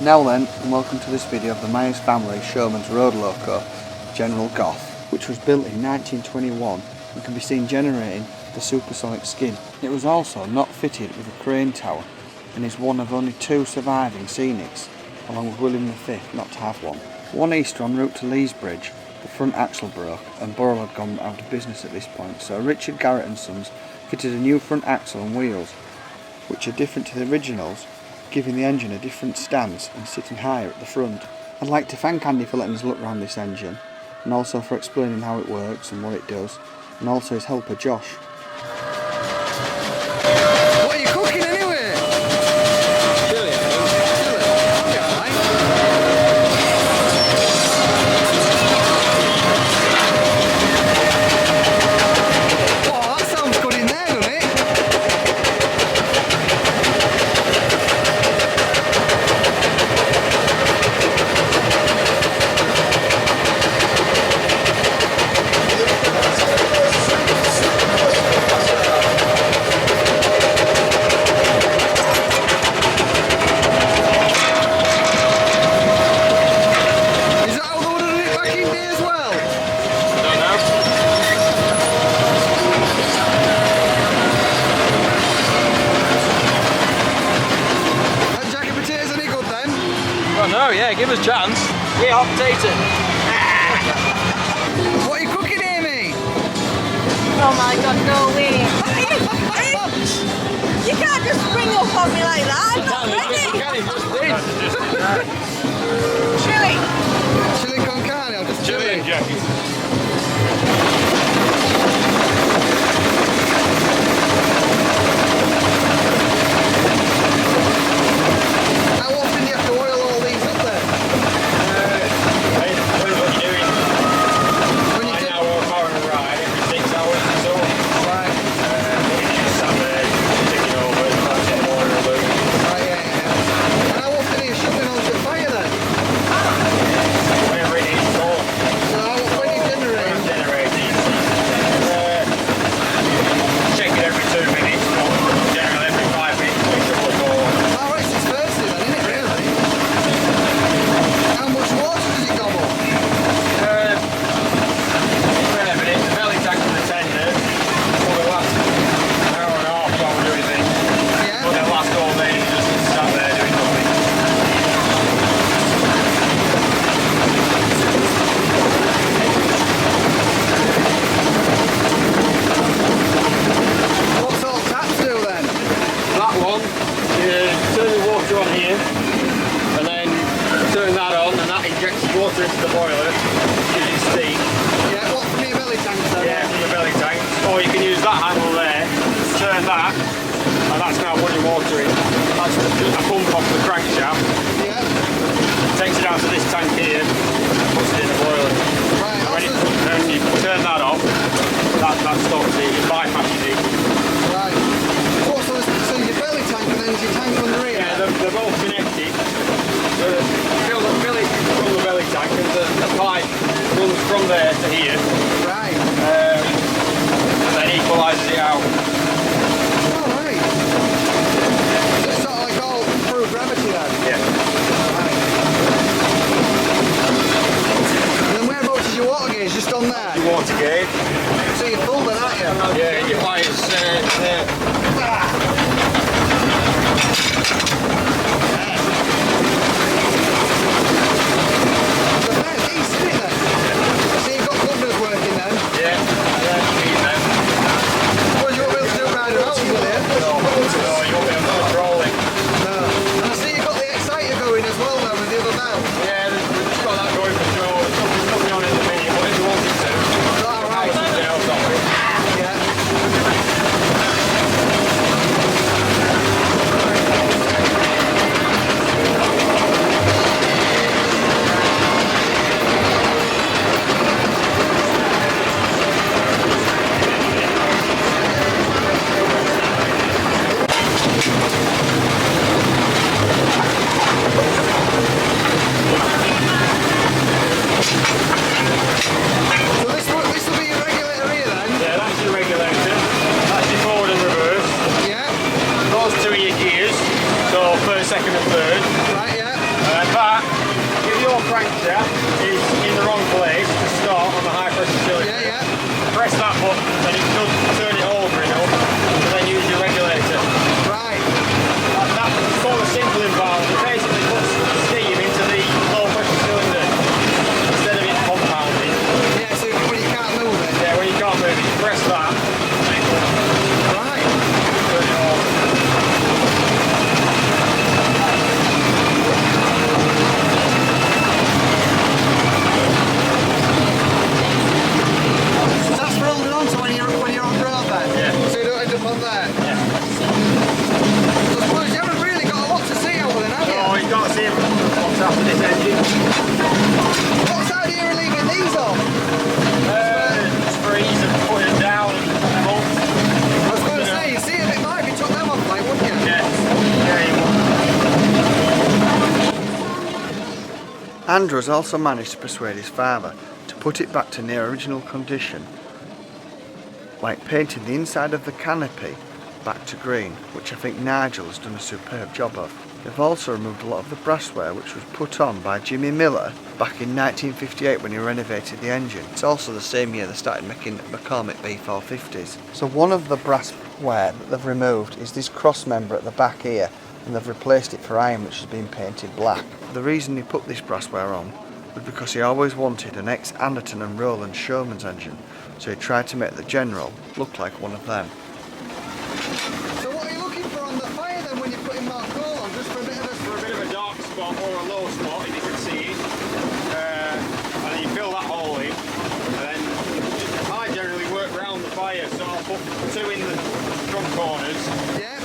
Now then, and welcome to this video of the Myers family showman's road loco, Genereal Gough, which was built in 1921 and can be seen generating the Super Sonic Skids. It was also not fitted with a crane tower and is one of only two surviving Scenics, along with William V not to have one. One Easter en route to Lees Bridge, the front axle broke and Burrell had gone out of business at this point, so Richard Garrett and Sons fitted a new front axle and wheels, which are different to the originals, giving the engine a different stance and sitting higher at the front. I'd like to thank Andy for letting us look around this engine, and also for explaining how it works and what it does, and also his helper Josh. What are you cooking anyway? Chili, I think. Chili? I'll be alright. Oh, that sounds good in there, doesn't it? Oh yeah, give us a chance. We're hot potato. What are you cooking, Amy? Oh my god, no way. You can't just spring up on me like that. I'm not ready. Chili. Chili con carne or just chili? Jackie. How often do you have to oil all these up there? Depends what you're doing. When you Right do... now we're powering a ride every 6 hours or so. Right. We just sat there, taking over, passing the water a loop. Right, yeah. And how often are you shoving onto the fire then? Whenever it needs to go. So when you generate? Generating. Check it every 2 minutes, but generally every 5 minutes we should go. Oh, right, it's Thursday then, isn't it, really? How much water does it gobble? Wait a minute, the belly tank for the tender for the last hour and a half while we're doing things. Yeah. But they'll last all day and just sat there doing nothing. What sort of taps do then? That one, you turn the water on here and then turn that on and that injects water into the boiler using steam. Yeah, what from your belly tank then? Yeah, from the belly tank. Or you can use that handle there, turn that, and that's now putting water in. That's a pump off the crankshaft. Yeah. Takes it out to this tank here, puts it in the boiler. Right, When you turn that off, that stops it, it bypasses it. right. What, so your belly tank and then your tank under here? Yeah, they're both connected. Fill it from the belly tank and the pipe runs from there to here. Right. And then equalises it out. Oh, right. So it's sort of like all through gravity then? Yeah. Right. And then whereabouts is your water gauge? Just on there? Your water gauge. So you're full then, aren't you? Yeah, your wires there. So that's easy, isn't it then? So you've got governors working then? Yeah. What do you want me to do around the house with it? No, you won't be able to control it. No. And I see you've got the exciter going as well now with the other belt. Yeah, we've just got that going for sure. There's nothing on it at the minute, but if you wanted to. Alright. crankshaft is in the wrong place to start on the high pressure cylinder. Yeah, yeah. Press that button and it does turn it over enough to then use your regulator. Right. That's called a singling valve. It basically puts steam into the low pressure cylinder instead of it compounding. Yeah, so when you can't move it. Yeah, when you can't move it, you press that. Right. Turn it over. So that's for holding on to when you're on road then? Yeah. So you don't end up on there? Yeah. So I suppose you haven't really got a lot to see over then, have you? Oh, you can't see what's after this engine. What side are you relieving these on? Just for ease of putting them down and up. I was going to say, you see if it might be took them off like, wouldn't you? Yeah. Yeah, you will. Andrew has also managed to persuade his father to put it back to near original condition, like painting the inside of the canopy back to green, which I think Nigel has done a superb job of. They've also removed a lot of the brassware which was put on by Jimmy Miller back in 1958 when he renovated the engine. It's also the same year they started making McCormick B450s. So one of the brassware that they've removed is this cross member at the back here, and they've replaced it for iron which has been painted black. The reason he put this brassware on was because he always wanted an ex-Anderton and Rowland Showman's engine, so he tried to make the General look like one of them. So what are you looking for on the fire then when you're putting more coal on? Just for a bit of A dark spot or a low spot, if you can see it. And then you fill that hole in. And then I generally work round the fire, so I'll put 2 in the front corners, Yeah,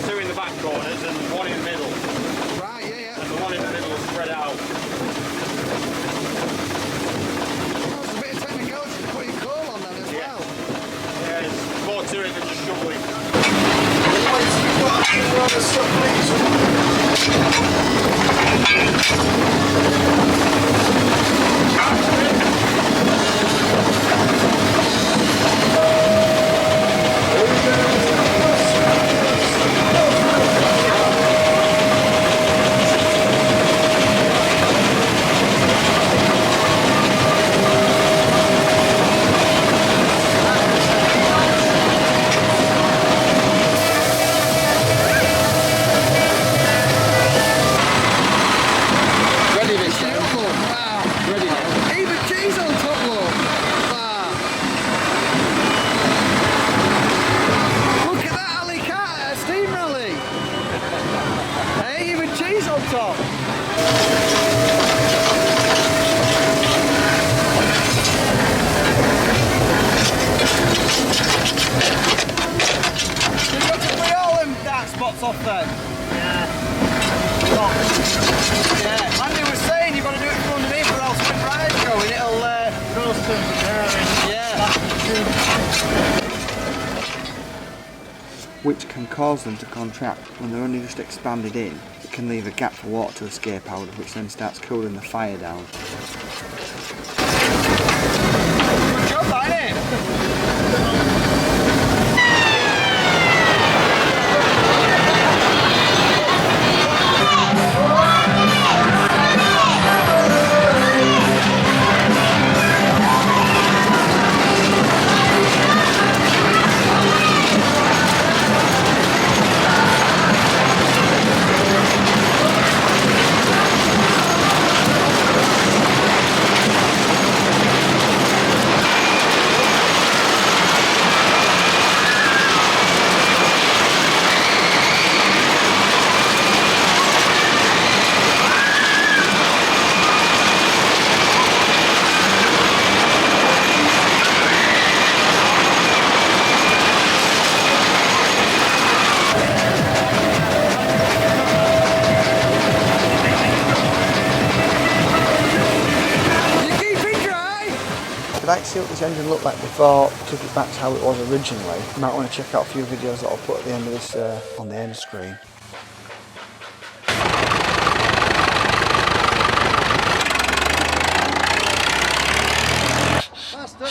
2 in the back corners, and 1 in the middle. right, yeah. And the 1 in the middle will spread out. That's a bit of technicality to putting coal on then as well. Yeah, there's more to it than just shoveling. Off then? Yeah. Yeah. Andy was saying you've got to do it from underneath or else when right going it'll roast them. Yeah. Which can cause them to contract when they're only just expanded in. It can leave a gap for water to escape out of, which then starts cooling the fire down. Good job, that, innit? I'd like to see what this engine looked like before I took it back to how it was originally. You might want to check out a few videos that I'll put at the end of this on the end screen. Faster.